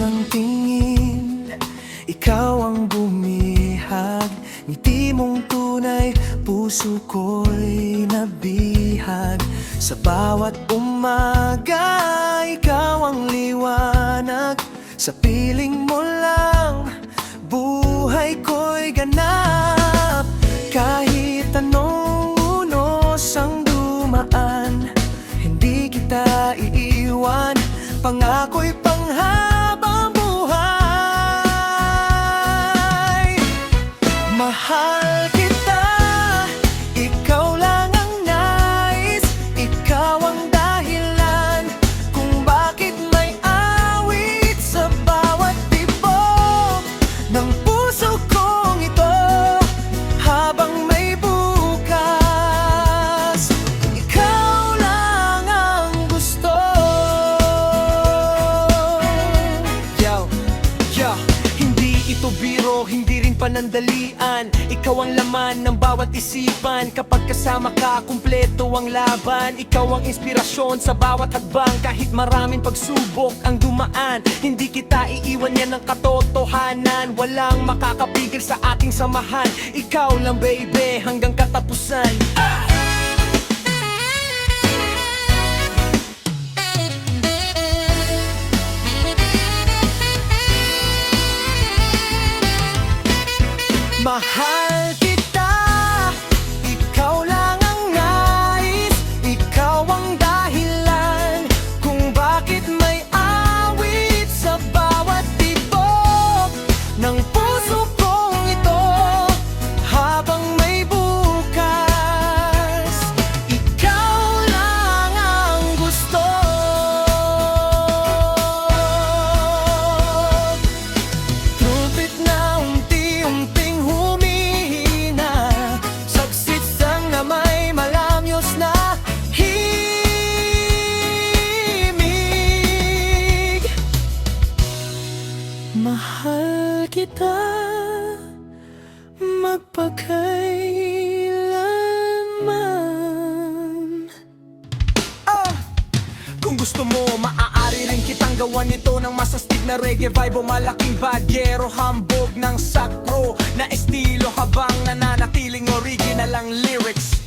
ng tingin, ikaw ang bumihag. Ngiti mong tunay, puso ko'y nabihag. Sa bawat umaga, ikaw ang liwanag. Sa piling mo lang, buhay ko'y ganap. Kahit anong unos ang dumaan, hindi kita iiwan. Pangako'y panghabang buhay. Mahal kita, ikaw lang ang nais. Ikaw ang dahilan kung bakit may awit sa bawat tibok ng puso kong ito. Habang may bukas, ikaw lang ang gusto. Hindi ito biro, hindi rin panandalian. Ikaw ang laman ng bawat isipan. Kapag kasama ka, kumpleto ang laban. Ikaw ang inspirasyon sa bawat hakbang. Kahit maraming pagsubok ang dumaan, hindi kita iiwan, yan ang katotohanan. Walang makakapigil sa ating samahan. Ikaw lang baby, hanggang katapusan. Mahal kita, ikaw lang ang nais. Ikaw ang dahilan kung bakit may awit sa bawat tibok ng puso kong ito. Habang may bukas, ikaw lang ang gusto. Trumpet na unti-unting humihina, sagsitsang na may malamyos na himig. Mahal kita magpakailanman. Kung gusto mo, maaari rin kitang gawan nito ng masastig na reggae vibe o malaking bagyero. Hambog ng sakro na estilo habang nananatiling original ang lyrics.